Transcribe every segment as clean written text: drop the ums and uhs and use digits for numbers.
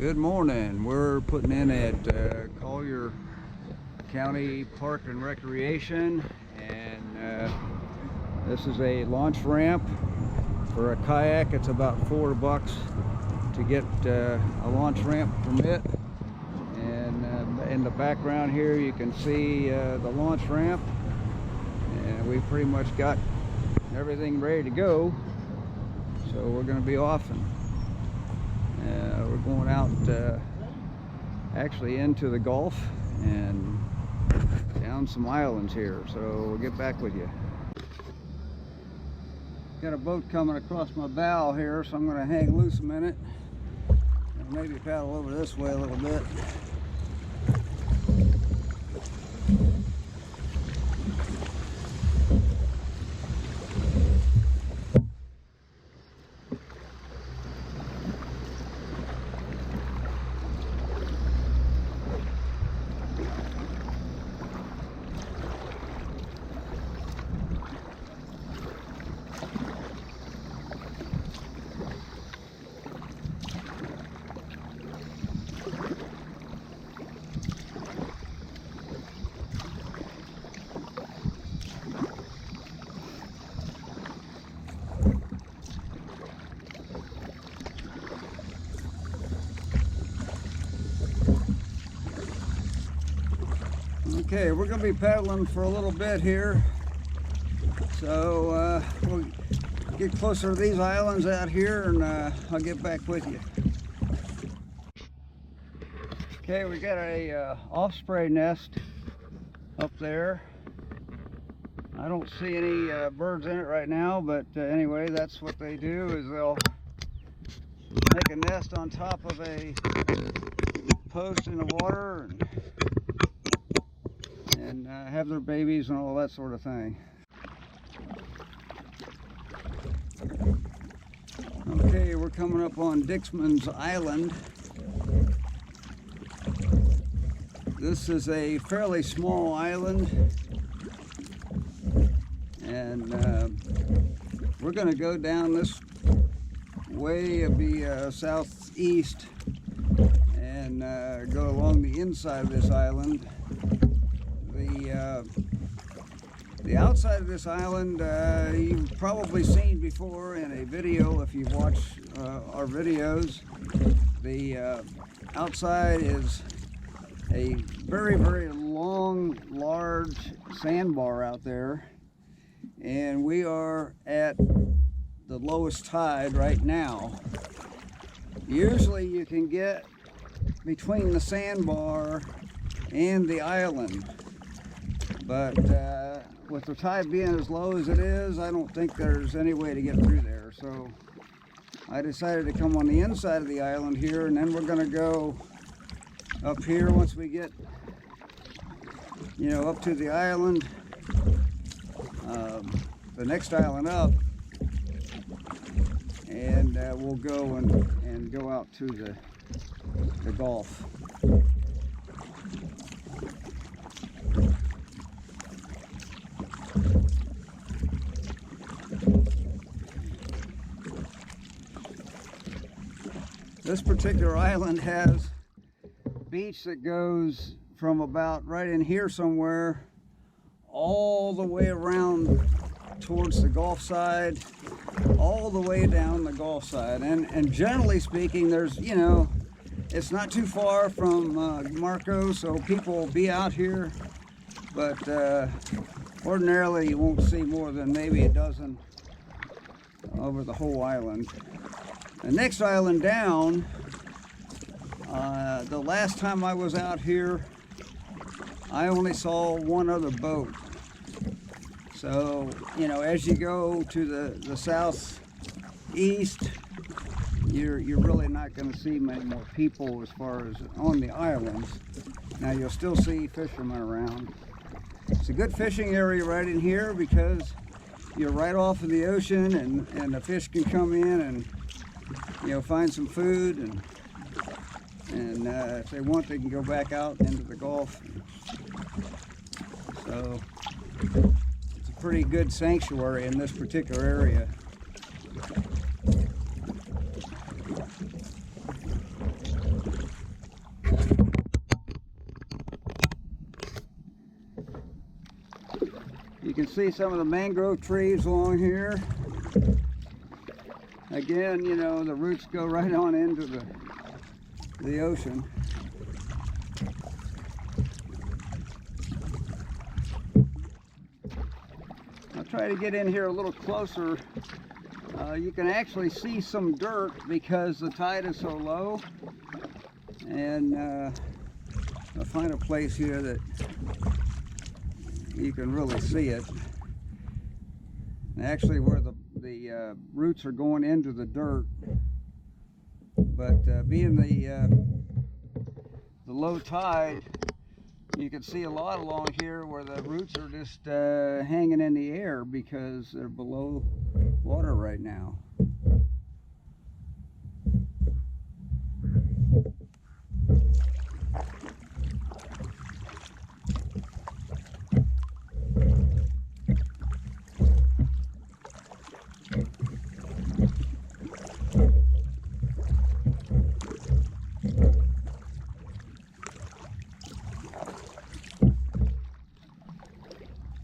Good morning. We're putting in at Collier County Park and Recreation, and this is a launch ramp for a kayak. It's about $4 to get a launch ramp permit, and in the background here you can see the launch ramp, and we pretty much got everything ready to go, so we're going to be off, and we're going out actually into the Gulf and down some islands here, so we'll get back with you. Got a boat coming across my bow here, so I'm going to hang loose a minute and maybe paddle over this way a little bit. Okay, we're going to be paddling for a little bit here, so we'll get closer to these islands out here, and I'll get back with you. Okay, we got a osprey nest up there. I don't see any birds in it right now, but anyway, that's what they do, is they'll make a nest on top of a post in the water and have their babies and all that sort of thing. Okay, we're coming up on Dixman's Island. This is a fairly small island, and we're going to go down this way of the southeast and go along the inside of this island. The outside of this island you've probably seen before in a video if you've watched our videos. The outside is a very, very long, large sandbar out there, and we are at the lowest tide right now. Usually you can get between the sandbar and the island, but with the tide being as low as it is, I don't think there's any way to get through there. So I decided to come on the inside of the island here, and then we're going to go up here once we get, you know, up to the island, the next island up, and we'll go and go out to the Gulf. This particular island has a beach that goes from about right in here somewhere all the way around towards the Gulf side, all the way down the Gulf side. And generally speaking, there's, you know, it's not too far from Marco, so people will be out here, but ordinarily you won't see more than maybe a dozen over the whole island. The next island down, the last time I was out here, I only saw one other boat. So, you know, as you go to the southeast, you're really not going to see many more people as far as on the islands. Now, you'll still see fishermen around. It's a good fishing area right in here because you're right off of the ocean, and the fish can come in and, you know, find some food, and if they want, they can go back out into the Gulf. So it's a pretty good sanctuary in this particular area. You can see some of the mangrove trees along here. Again, you know, the roots go right on into the ocean. I'll try to get in here a little closer. You can actually see some dirt because the tide is so low. And I'll find a place here that you can really see it. Actually, where the roots are going into the dirt, but being the low tide, you can see a lot along here where the roots are just hanging in the air because they're below water right now.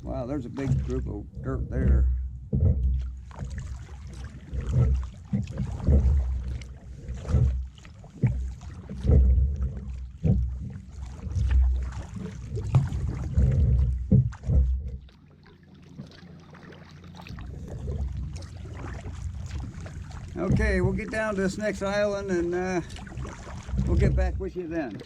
Wow, there's a big group of dirt there. Okay, we'll get down to this next island and we'll get back with you then.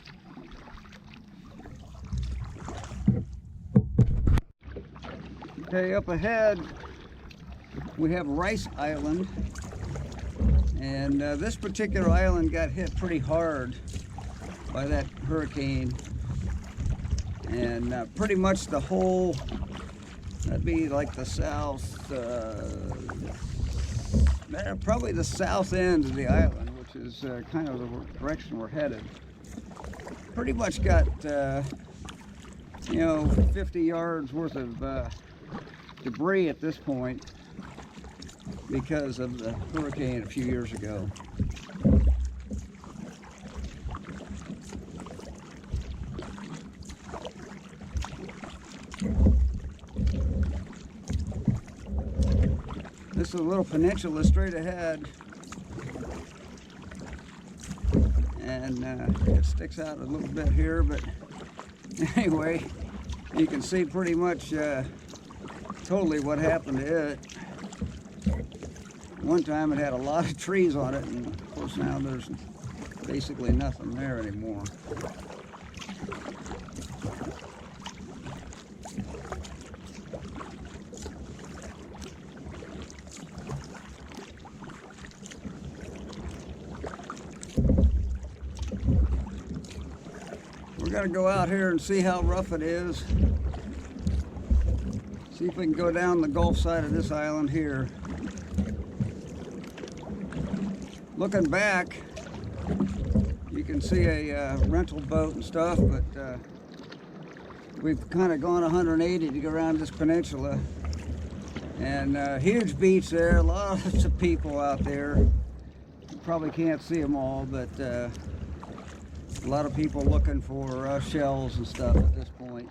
Okay, up ahead we have Rice Island, and this particular island got hit pretty hard by that hurricane, and pretty much the whole, that'd be like the south, probably the south end of the island, which is kind of the direction we're headed. Pretty much got, you know, 50 yards worth of debris at this point because of the hurricane a few years ago. This is a little peninsula straight ahead, and it sticks out a little bit here, but anyway, you can see pretty much totally what happened to it. One time it had a lot of trees on it, and of course now there's basically nothing there anymore. We're gonna go out here and see how rough it is. See if we can go down the Gulf side of this island here. Looking back, you can see a rental boat and stuff, but we've kind of gone 180 to go around this peninsula. And huge beach there, lots of people out there. You probably can't see them all, but a lot of people looking for shells and stuff at this point.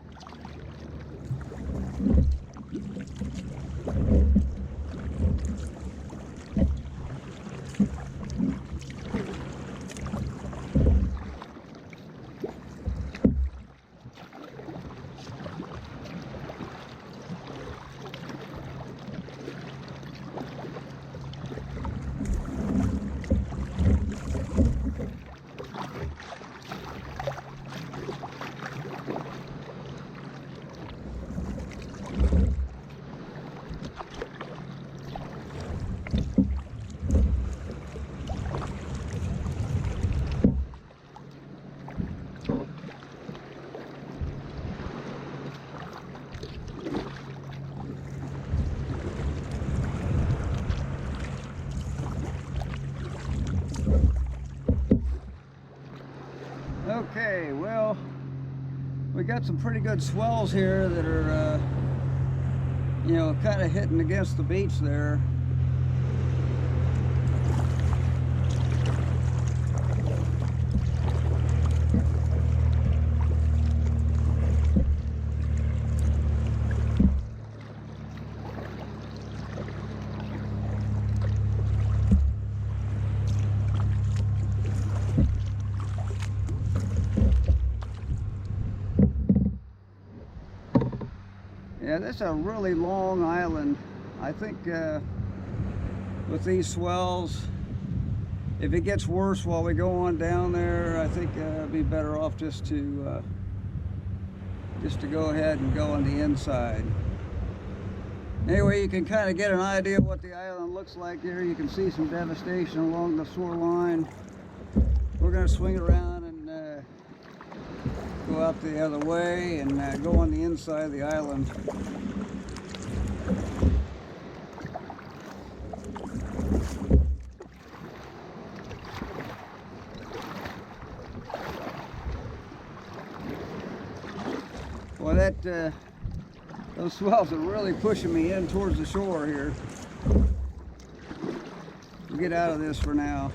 Okay, well, we got some pretty good swells here that are, you know, kind of hitting against the beach there. Yeah, that's a really long island. I think with these swells, if it gets worse while we go on down there, I think it'd be better off just to go ahead and go on the inside. Anyway, you can kind of get an idea of what the island looks like here. You can see some devastation along the shoreline. We're going to swing around and go out the other way and go on the inside of the island. Well, those swells are really pushing me in towards the shore here. We'll get out of this for now.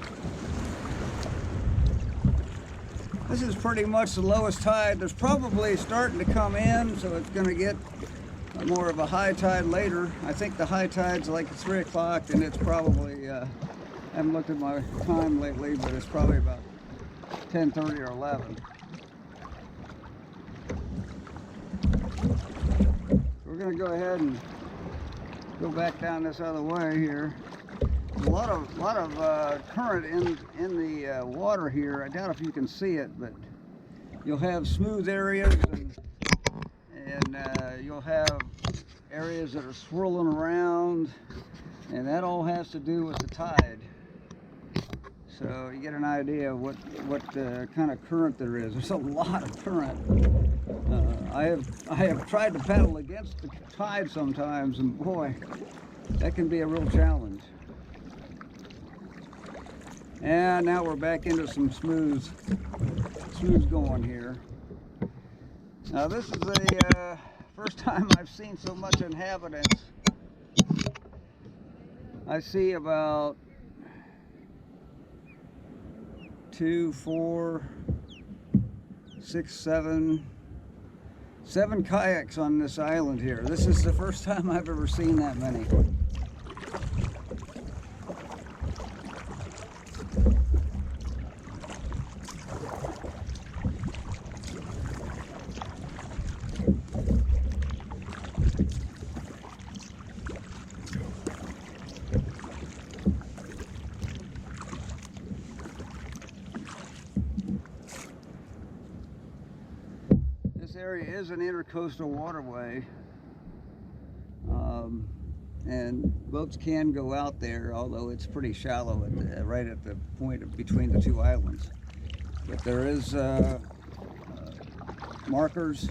This is pretty much the lowest tide. There's probably starting to come in, so it's going to get more of a high tide later. I think the high tide's like 3 o'clock, and it's probably, I haven't looked at my time lately, but it's probably about 10:30 or 11. We're going to go ahead and go back down this other way here. There's a lot of current in the water here. I doubt if you can see it, but you'll have smooth areas and you'll have areas that are swirling around, and that all has to do with the tide. So you get an idea of what kind of current there is. There's a lot of current. I have tried to paddle against the tide sometimes, and boy, that can be a real challenge. And now we're back into some smooth going here. Now this is the first time I've seen so much inhabitants. I see about 2, 4, 6, 7 kayaks on this island here. This is the first time I've ever seen that many. This area is an intercoastal waterway, and boats can go out there, although it's pretty shallow right at the point between the two islands. But there is markers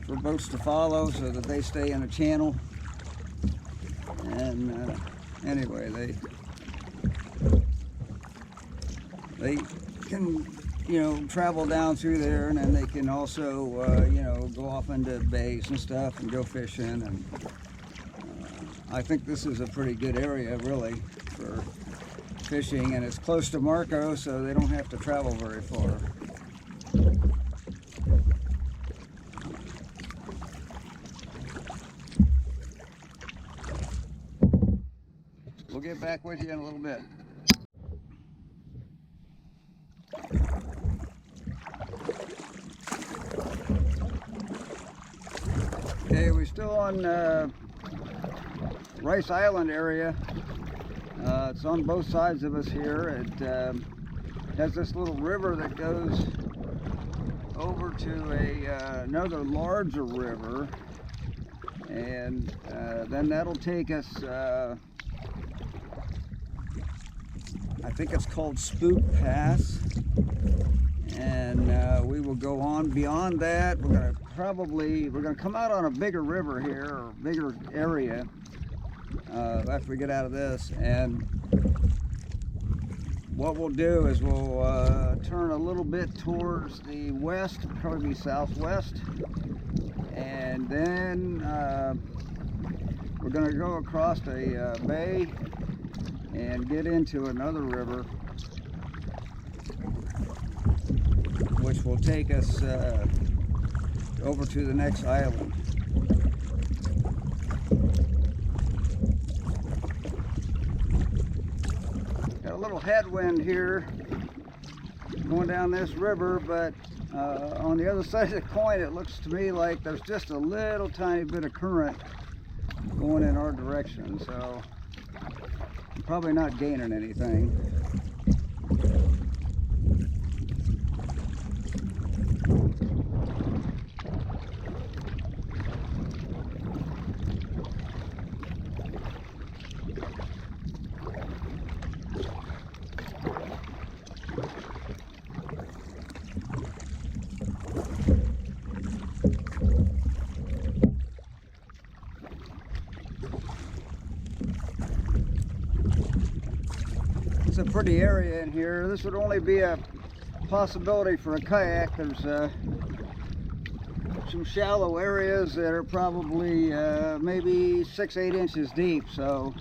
for boats to follow so that they stay in a channel. And anyway, they can, you know, travel down through there, and then they can also, you know, go off into bays and stuff and go fishing. And I think this is a pretty good area, really, for fishing, and it's close to Marco, so they don't have to travel very far. We'll get back with you in a little bit. Okay, we're still on Rice Island area. It's on both sides of us here. It has this little river that goes over to another larger river, and then that'll take us, I think it's called Spook Pass, and we will go on beyond that. We're gonna come out on a bigger river here, or bigger area, after we get out of this. And what we'll do is we'll turn a little bit towards the west, probably southwest, and then we're gonna go across a bay and get into another river, which will take us over to the next island. Got a little headwind here going down this river, but On the other side of the coin, it looks to me like there's just a little tiny bit of current going in our direction, so I'm probably not gaining anything. It's a pretty area in here. This would only be a possibility for a kayak. There's some shallow areas that are probably maybe 6-8 inches deep, so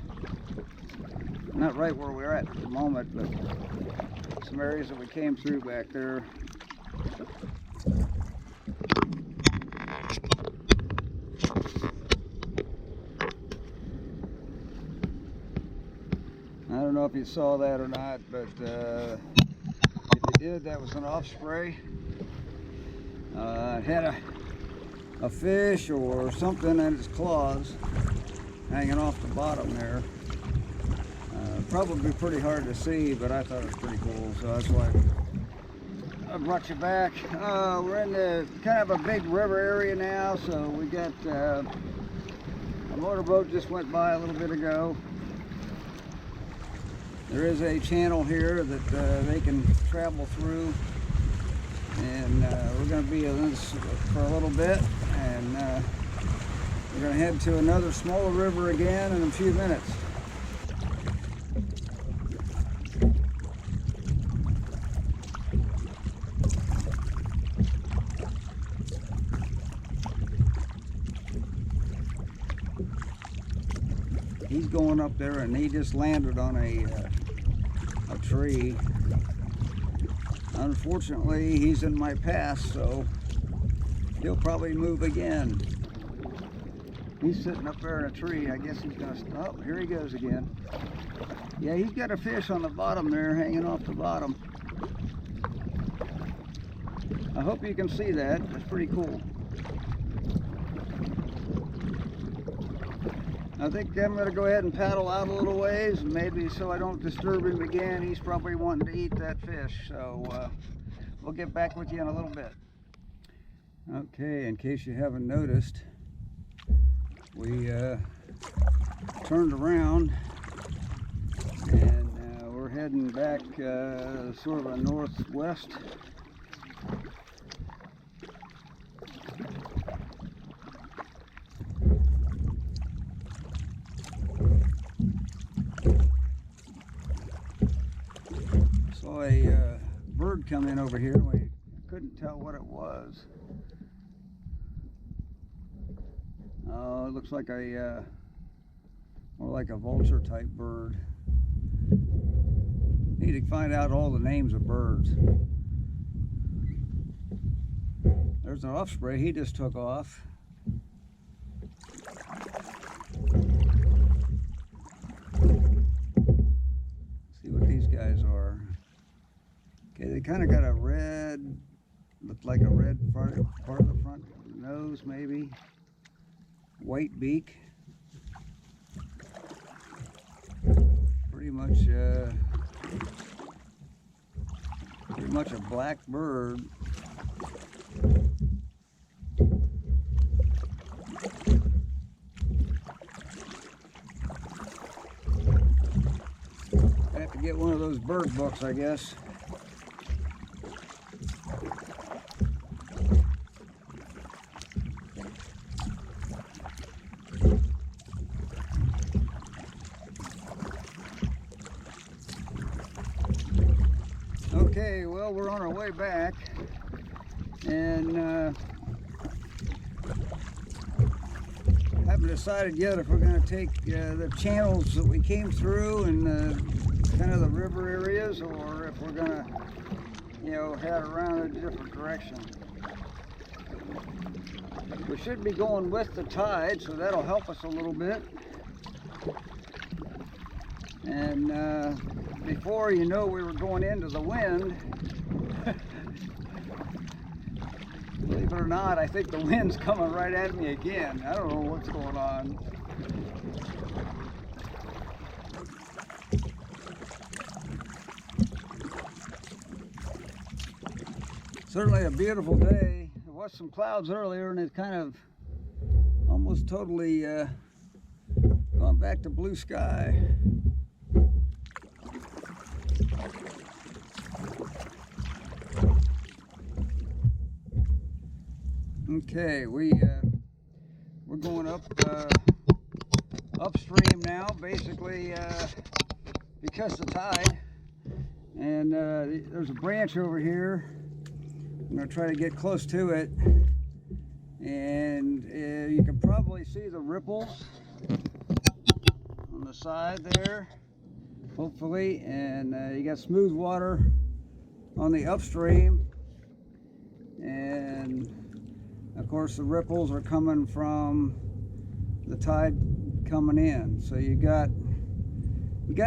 not right where we're at the moment, but some areas that we came through back there. I don't know if you saw that or not, but if you did, that was an osprey. It had a fish or something in its claws hanging off the bottom there. Probably pretty hard to see, but I thought it was pretty cool, so that's why I brought you back. We're in the kind of a big river area now, so we got a motorboat just went by a little bit ago. There is a channel here that they can travel through, and we're going to be in this for a little bit, and we're going to head to another smaller river again in a few minutes. He's going up there, and he just landed on a tree. Unfortunately, he's in my path, so he'll probably move again. He's sitting up there in a tree. I guess he's gonna stop. Here he goes again. Yeah, he's got a fish on the bottom there, hanging off the bottom. I hope you can see that. That's pretty cool. I think I'm going to go ahead and paddle out a little ways, maybe so I don't disturb him again. He's probably wanting to eat that fish, so we'll get back with you in a little bit. Okay, in case you haven't noticed, we turned around, and we're heading back sort of a northwest. Saw a bird come in over here, and we couldn't tell what it was. It looks like a more like a vulture type bird. Need to find out all the names of birds. There's an osprey. He just took off. See what these guys are. Okay, they kind of got a red, looked like a red part of the front nose, maybe. White beak. Pretty much a black bird. I have to get one of those bird books, I guess. Okay, well, we're on our way back, and haven't decided yet if we're going to take the channels that we came through and kind of the river areas, or if we're going to, you know, head around a different direction. We should be going with the tide, so that'll help us a little bit. And before you know, we were going into the wind. Believe it or not, I think the wind's coming right at me again. I don't know what's going on. Certainly a beautiful day. There was some clouds earlier and it kind of almost totally gone back to blue sky. Okay, we're going up upstream now, basically because of the tide. And there's a branch over here. I'm going to try to get close to it, and you can probably see the ripples on the side there, hopefully, and you got smooth water on the upstream, and of course the ripples are coming from the tide coming in. So you got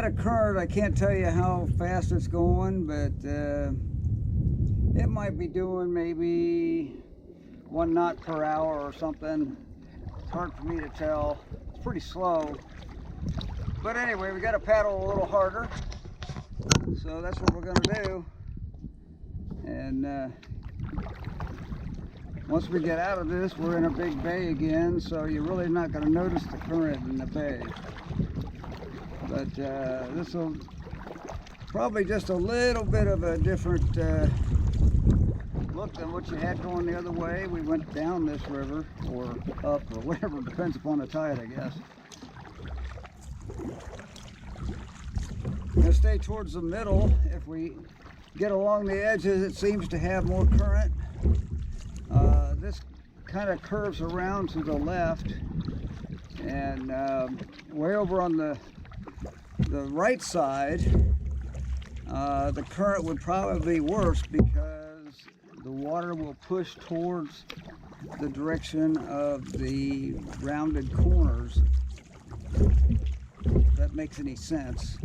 a current. I can't tell you how fast it's going, but it might be doing maybe 1 knot per hour or something. It's hard for me to tell. It's pretty slow. But anyway, we got to paddle a little harder. So that's what we're going to do. And once we get out of this, we're in a big bay again. So you're really not going to notice the current in the bay. But this will probably just a little bit of a different look than what you had going the other way. We went down this river, or up, or whatever, depends upon the tide, I guess. We're going to stay towards the middle. If we get along the edges, it seems to have more current. This kind of curves around to the left, and way over on the right side, the current would probably be worse because the water will push towards the direction of the rounded corners, if that makes any sense.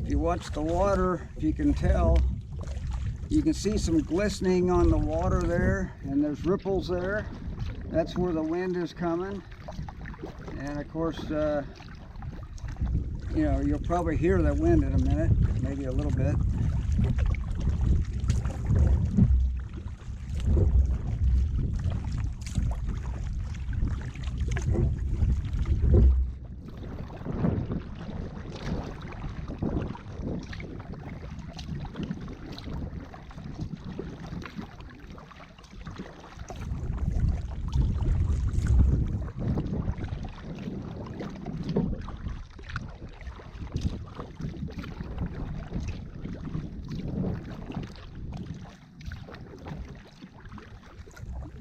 If you watch the water, if you can tell, you can see some glistening on the water there, and there's ripples there. That's where the wind is coming. And of course, you know, you'll probably hear that wind in a minute, maybe a little bit.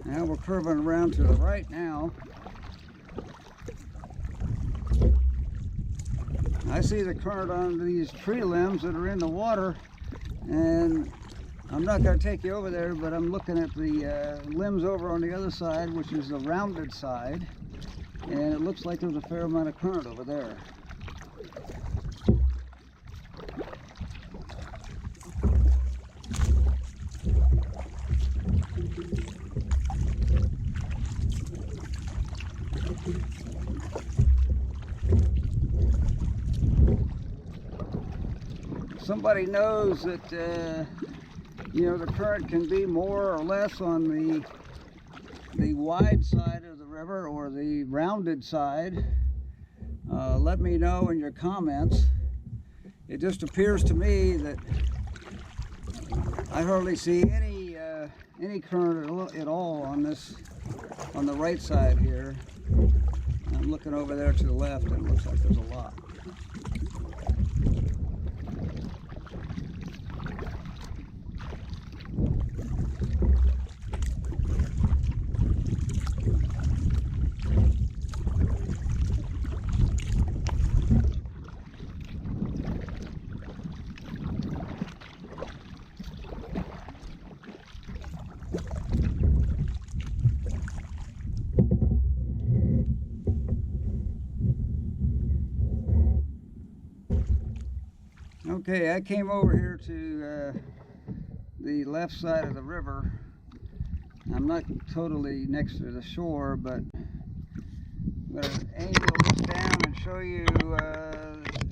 Now we're curving around to the right now. I see the current on these tree limbs that are in the water, and I'm not going to take you over there, but I'm looking at the limbs over on the other side, which is the rounded side, and it looks like there's a fair amount of current over there. Somebody knows that you know, the current can be more or less on the wide side of the river or the rounded side. Let me know in your comments. It just appears to me that I hardly see any current at all on the right side here. I'm looking over there to the left, and it looks like there's a lot. Okay, I came over here to the left side of the river. I'm not totally next to the shore, but I'm going to angle this down and show you.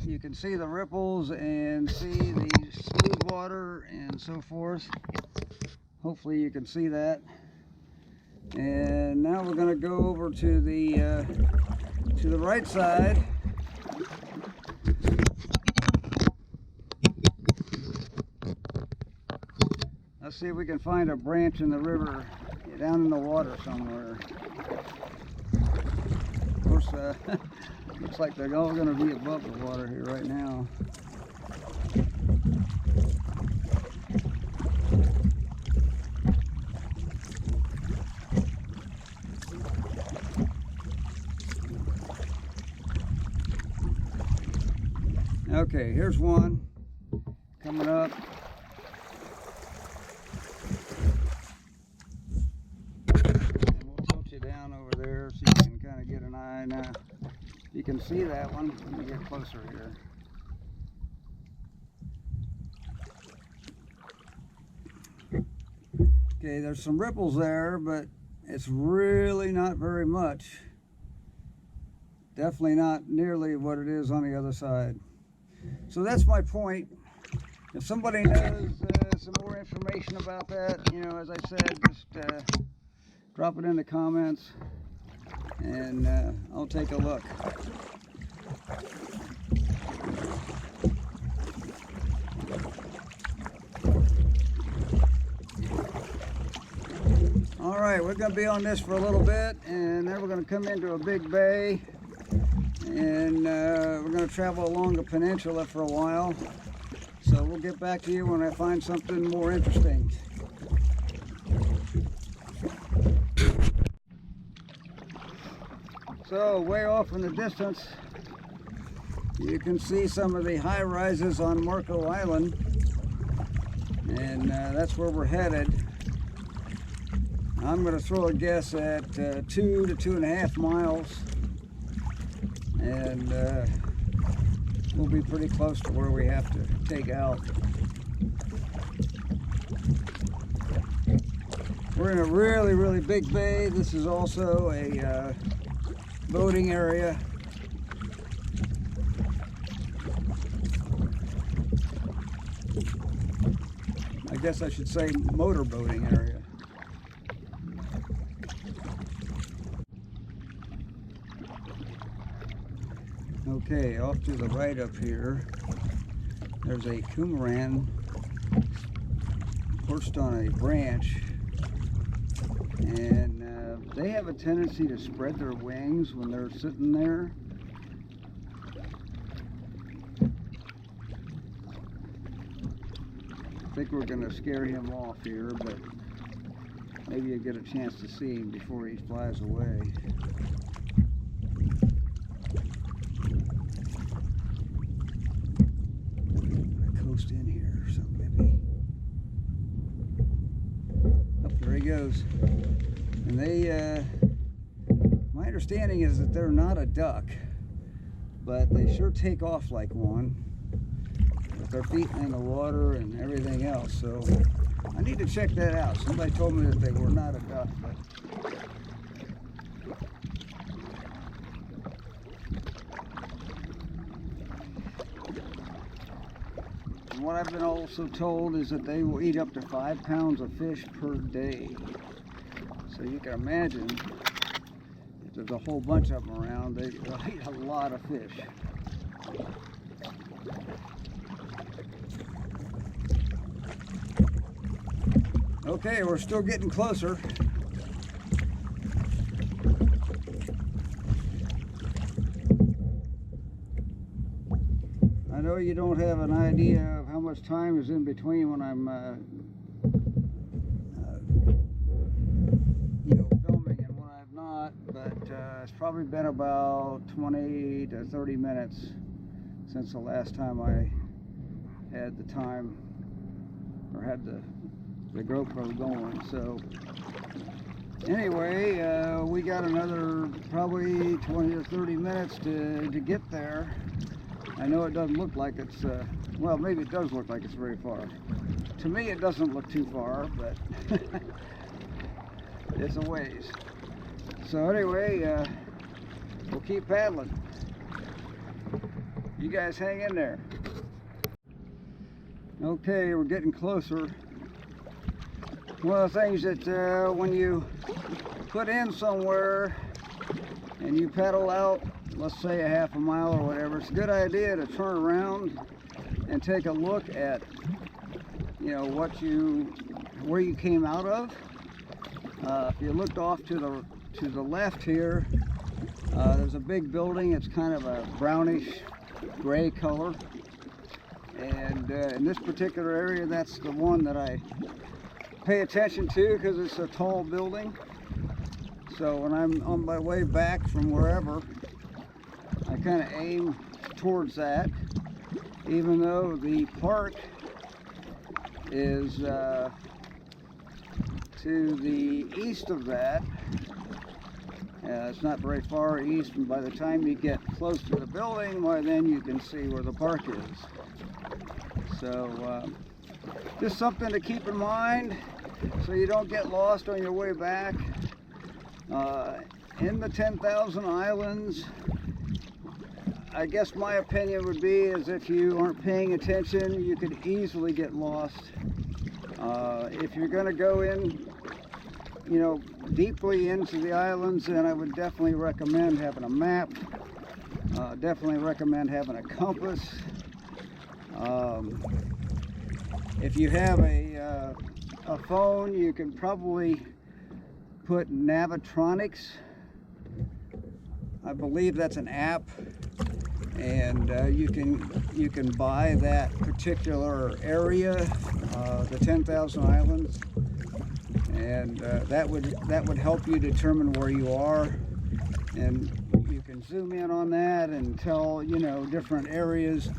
You can see the ripples and see the smooth water and so forth. Hopefully you can see that. And now we're going to go over to the right side. Let's see if we can find a branch in the river down in the water somewhere. Of course, looks like they're all going to be above the water here right now. Okay, here's one coming up. Down over there so you can kind of get an eye. Now you can see that one. Let me get closer here. Okay, there's some ripples there, but it's really not very much. Definitely not nearly what it is on the other side. So that's my point. If somebody knows some more information about that, you know, as I said, just drop it in the comments and I'll take a look. All right, we're going to be on this for a little bit, and then we're going to come into a big bay, and we're going to travel along the peninsula for a while. So we'll get back to you when I find something more interesting. So way off in the distance, you can see some of the high rises on Marco Island, and that's where we're headed. I'm going to throw a guess at 2 to 2.5 miles, and we'll be pretty close to where we have to take out. We're in a really, really big bay. This is also a boating area. I guess I should say motor boating area. Okay, off to the right up here, there's a cormorant perched on a branch, and they have a tendency to spread their wings when they're sitting there. I think we're going to scare him off here, but maybe you'll get a chance to see him before he flies away. Coast in here, so maybe. Oh, there he goes. And they, my understanding is that they're not a duck, but they sure take off like one, with their feet in the water and everything else. So I need to check that out. Somebody told me that they were not a duck, but and what I've been also told is that they will eat up to 5 pounds of fish per day. So you can imagine, if there's a whole bunch of them around, they'll eat a lot of fish. Okay, we're still getting closer. I know you don't have an idea of how much time is in between when I'm filming and when I'm not, but it's probably been about 20 to 30 minutes since the last time I had the time, or had the GoPro going. So anyway, we got another probably 20 or 30 minutes to get there. I know it doesn't look like it's Well, maybe it does look like it's very far. To me, it doesn't look too far, but it's a ways. So anyway, we'll keep paddling. You guys hang in there. Okay, we're getting closer. One of the things that when you put in somewhere and you paddle out, let's say a half a mile or whatever, it's a good idea to turn around and take a look at, you know, where you came out of. If you looked off to the left here, there's a big building. It's kind of a brownish gray color, and in this particular area, that's the one that I pay attention to because it's a tall building. So when I'm on my way back from wherever, I kind of aim towards that, even though the park is to the east of that. It's not very far east, and by the time you get close to the building, why then you can see where the park is. So just something to keep in mind so you don't get lost on your way back. In the 10,000 islands, I guess my opinion would be is if you aren't paying attention, you could easily get lost. If you're going to go in, you know, deeply into the islands, then I would definitely recommend having a map. Definitely recommend having a compass. If you have a phone, you can probably put Navitronics. I believe that's an app, and you can buy that particular area, the 10,000 islands, and that would help you determine where you are, and you can zoom in on that and tell, you know, different areas.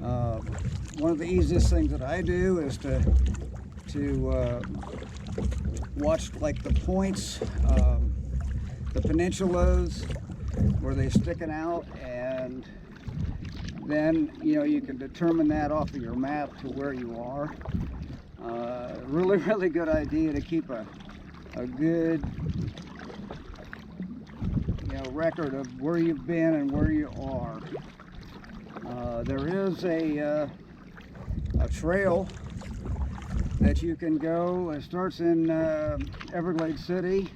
One of the easiest things that I do is to watch like the points, the peninsulas where they're sticking out, and then, you know, you can determine that off of your map to where you are. Really good idea to keep a good, you know, record of where you've been and where you are. There is a trail that you can go. It starts in Everglades City,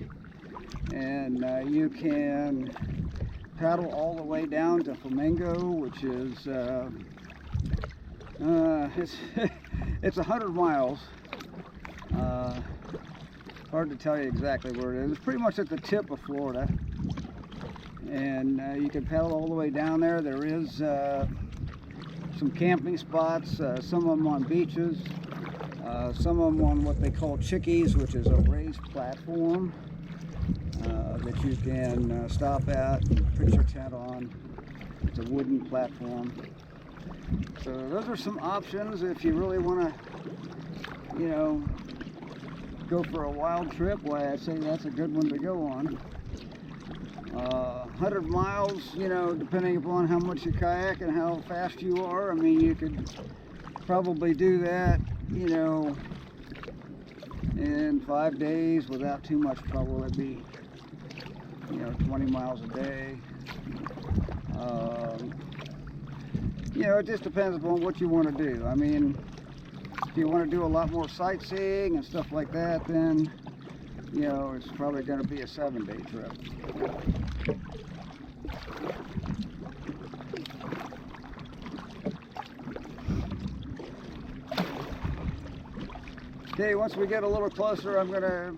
and you can paddle all the way down to Flamingo, which is it's 100 miles. Hard to tell you exactly where it is. It's pretty much at the tip of Florida, and you can paddle all the way down there. There is some camping spots, some of them on beaches, some of them on what they call chickies, which is a raised platform that you can stop at and pitch your tent on. It's a wooden platform. So those are some options if you really want to, you know, go for a wild trip. Why I say that's a good one to go on. 100 miles, you know, depending upon how much you kayak and how fast you are. I mean, you could probably do that, you know, in 5 days without too much trouble. It'd be, you know, 20 miles a day. You know, it just depends upon what you want to do. I mean, if you want to do a lot more sightseeing and stuff like that, then, you know, it's probably going to be a 7-day trip. Okay, once we get a little closer, I'm going to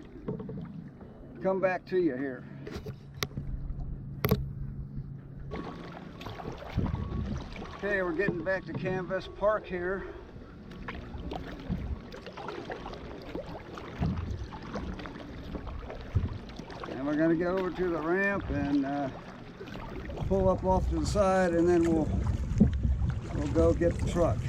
come back to you here. Okay, we're getting back to Caxambas Park here. And we're going to get over to the ramp and pull up off to the side, and then we'll go get the truck.